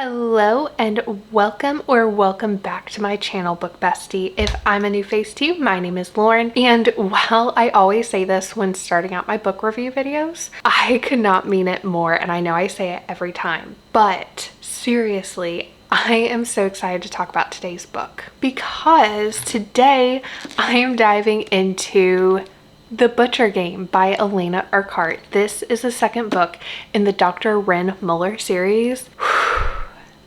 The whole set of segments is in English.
Hello and welcome back to my channel, Book Bestie. If I'm a new face to you, my name is Lauren, and while I always say this when starting out my book review videos, I could not mean it more, and I know I say it every time, but seriously, I am so excited to talk about today's book because today I am diving into The Butcher Game by Alaina Urquhart. This is the second book in the Dr. Wren Muller series.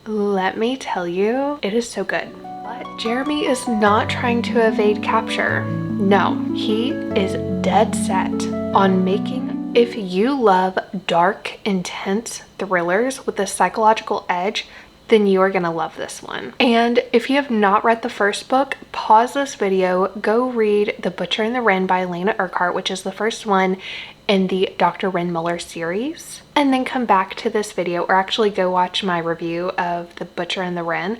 Let me tell you, it is so good. But Jeremy is not trying to evade capture. No, he is dead set on making. If you love dark, intense thrillers with a psychological edge, then you are gonna love this one. And if you have not read the first book, pause this video, go read The Butcher and the Wren by Alaina Urquhart, which is the first one in the Dr. Wren Muller series, and then come back to this video, or actually go watch my review of The Butcher and the Wren,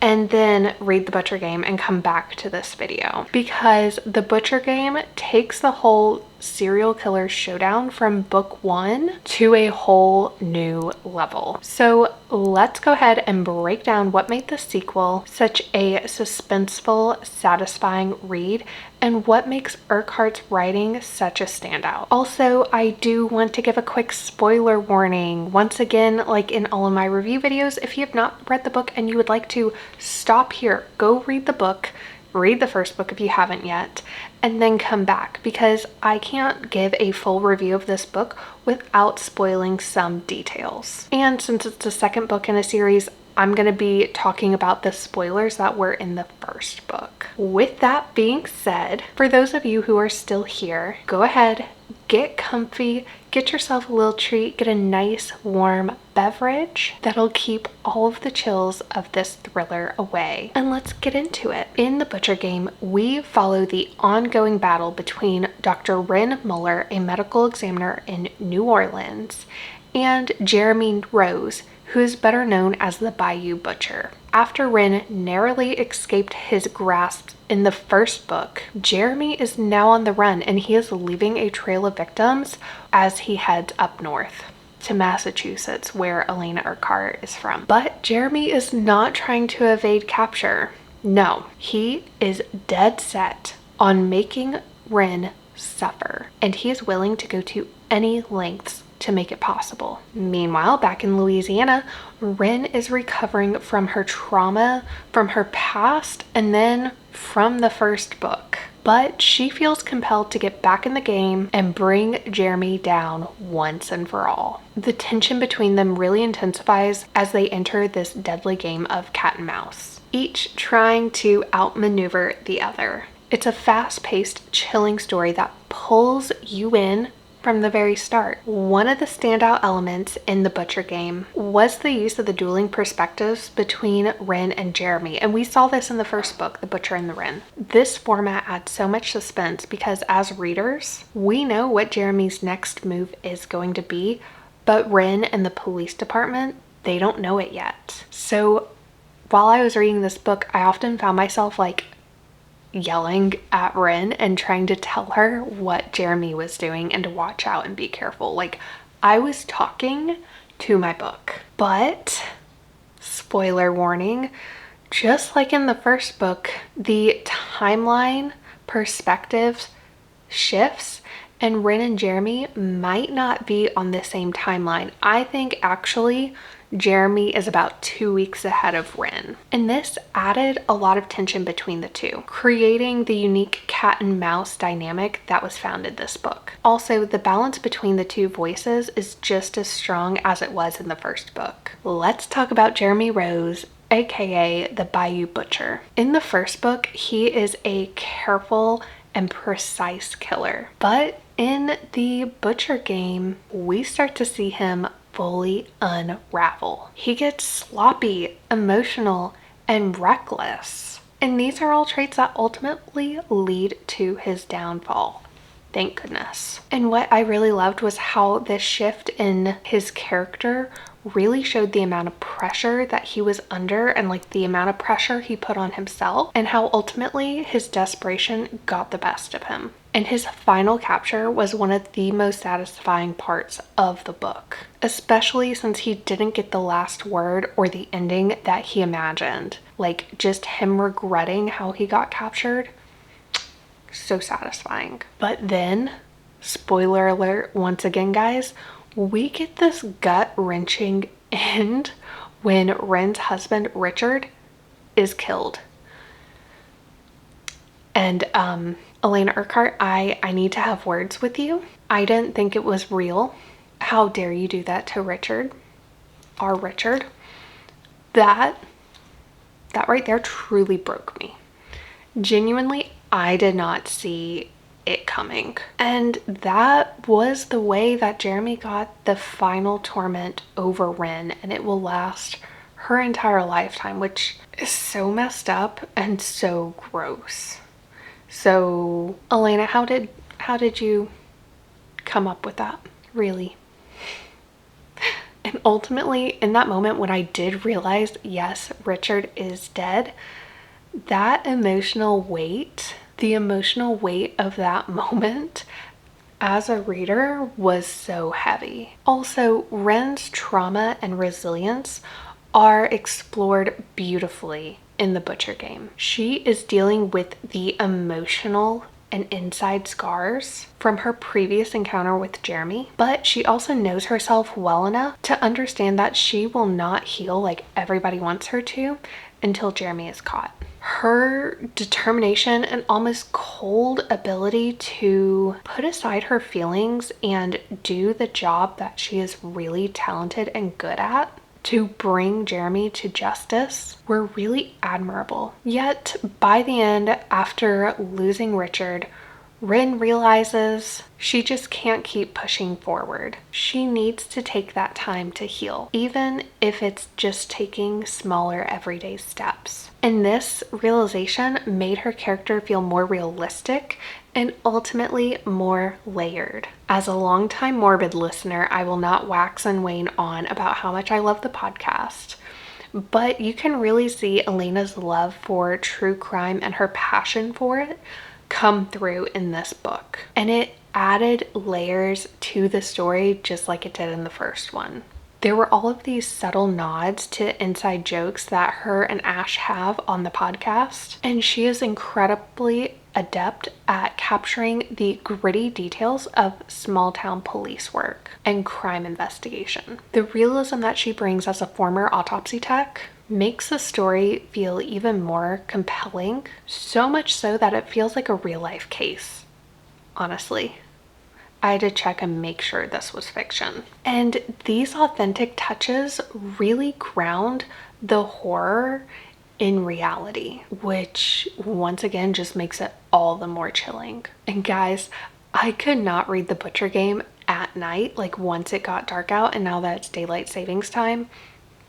and then read The Butcher Game and come back to this video, because The Butcher Game takes the whole serial killer showdown from book 1 to a whole new level. So let's go ahead and break down what made the sequel such a suspenseful, satisfying read, and what makes Urquhart's writing such a standout. Also, I do want to give a quick spoiler warning. Once again, like in all of my review videos, if you have not read the book and you would like to stop here, go read the book, read the first book if you haven't yet, and then come back, because I can't give a full review of this book without spoiling some details. And since it's the second book in a series, I'm going to be talking about the spoilers that were in the first book. With that being said, for those of you who are still here, go ahead, get comfy, get yourself a little treat, get a nice warm beverage that'll keep all of the chills of this thriller away. And let's get into it. In The Butcher Game, we follow the ongoing battle between Dr. Wren Muller, a medical examiner in New Orleans, and Jeremy Rose, who is better known as the Bayou Butcher. After Wren narrowly escaped his grasp in the first book, Jeremy is now on the run, and he is leaving a trail of victims as he heads up north to Massachusetts, where Alaina Urquhart is from. But Jeremy is not trying to evade capture. No, he is dead set on making Wren suffer, and he is willing to go to any lengths to make it possible. Meanwhile, back in Louisiana, Wren is recovering from her trauma from her past and then from the first book. But she feels compelled to get back in the game and bring Jeremy down once and for all. The tension between them really intensifies as they enter this deadly game of cat and mouse, each trying to outmaneuver the other. It's a fast-paced, chilling story that pulls you in from the very start. One of the standout elements in The Butcher Game was the use of the dueling perspectives between Wren and Jeremy, and we saw this in the first book, The Butcher and the Wren. This format adds so much suspense because as readers, we know what Jeremy's next move is going to be, but Wren and the police department, they don't know it yet. So while I was reading this book, I often found myself like yelling at Wren and trying to tell her what Jeremy was doing and to watch out and be careful. Like, I was talking to my book. But, spoiler warning, just like in the first book, the timeline perspective shifts and Wren and Jeremy might not be on the same timeline. I think actually Jeremy is about 2 weeks ahead of Wren. And this added a lot of tension between the two, creating the unique cat and mouse dynamic that was found in this book. Also, the balance between the two voices is just as strong as it was in the first book. Let's talk about Jeremy Rose, aka the Bayou Butcher. In the first book, he is a careful and precise killer. But in The Butcher Game, we start to see him fully unravel. He gets sloppy, emotional, and reckless. And these are all traits that ultimately lead to his downfall. Thank goodness. And what I really loved was how this shift in his character really showed the amount of pressure that he was under and like the amount of pressure he put on himself, and how ultimately his desperation got the best of him. And his final capture was one of the most satisfying parts of the book, especially since he didn't get the last word or the ending that he imagined. Like, just him regretting how he got captured. So satisfying. But then, spoiler alert once again, guys, we get this gut-wrenching end when Wren's husband, Richard, is killed. And Alaina Urquhart, I need to have words with you. I didn't think it was real. How dare you do that to Richard? Our Richard. That right there truly broke me. Genuinely, I did not see it coming. And that was the way that Jeremy got the final torment over Wren, and it will last her entire lifetime, which is so messed up and so gross. So, Alaina, how did you come up with that? Really? And ultimately, in that moment when I did realize, yes, Richard is dead, that emotional weight, the emotional weight of that moment as a reader was so heavy. Also, Wren's trauma and resilience are explored beautifully in The Butcher Game. She is dealing with the emotional and inside scars from her previous encounter with Jeremy, but she also knows herself well enough to understand that she will not heal like everybody wants her to until Jeremy is caught. Her determination and almost cold ability to put aside her feelings and do the job that she is really talented and good at to bring Jeremy to justice were really admirable. Yet, by the end, after losing Richard, Wren realizes she just can't keep pushing forward. She needs to take that time to heal, even if it's just taking smaller everyday steps. And this realization made her character feel more realistic and ultimately more layered. As a longtime Morbid listener, I will not wax and wane on about how much I love the podcast, but you can really see Alaina's love for true crime and her passion for it come through in this book. And it added layers to the story just like it did in the first one. There were all of these subtle nods to inside jokes that her and Ash have on the podcast, and she is incredibly adept at capturing the gritty details of small town police work and crime investigation. The realism that she brings as a former autopsy tech makes the story feel even more compelling, so much so that it feels like a real life case. Honestly, I had to check and make sure this was fiction. And these authentic touches really ground the horror in reality, which once again just makes it all the more chilling. And guys, I could not read The Butcher Game at night, like once it got dark out, and now that it's daylight savings time,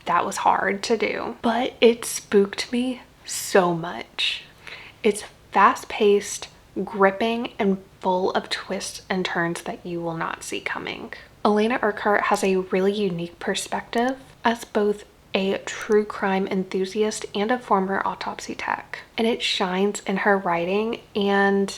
that was hard to do. But it spooked me so much. It's fast-paced, gripping, and full of twists and turns that you will not see coming. Alaina Urquhart has a really unique perspective as both a true crime enthusiast and a former autopsy tech, and it shines in her writing. And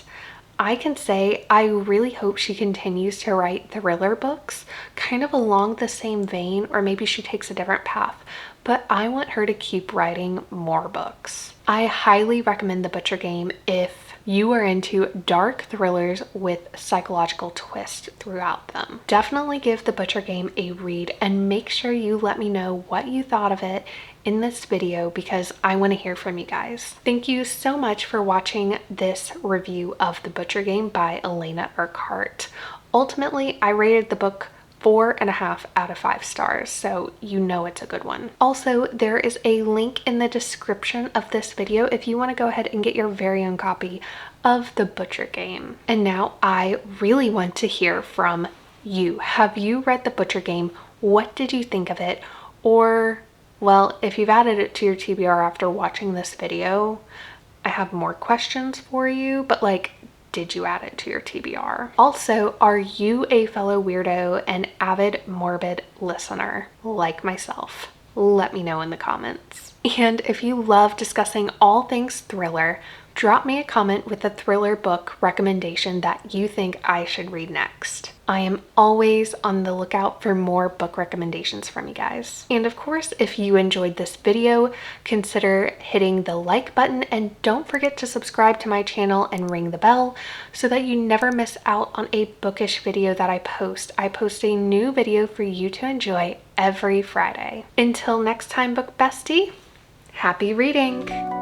I can say I really hope she continues to write thriller books kind of along the same vein, or maybe she takes a different path, but I want her to keep writing more books. I highly recommend The Butcher Game if you are into dark thrillers with psychological twists throughout them. Definitely give The Butcher Game a read and make sure you let me know what you thought of it in this video, because I want to hear from you guys. Thank you so much for watching this review of The Butcher Game by Alaina Urquhart. Ultimately, I rated the book 4.5 out of 5 stars, so you know it's a good one. Also, there is a link in the description of this video if you want to go ahead and get your very own copy of The Butcher Game. And now I really want to hear from you. Have you read The Butcher Game? What did you think of it? Or, well, if you've added it to your TBR after watching this video, I have more questions for you, but like, did you add it to your TBR? Also, are you a fellow weirdo and avid Morbid listener like myself? Let me know in the comments. And if you love discussing all things thriller, drop me a comment with a thriller book recommendation that you think I should read next. I am always on the lookout for more book recommendations from you guys. And of course, if you enjoyed this video, consider hitting the like button and don't forget to subscribe to my channel and ring the bell so that you never miss out on a bookish video that I post. I post a new video for you to enjoy every Friday. Until next time, book bestie, happy reading!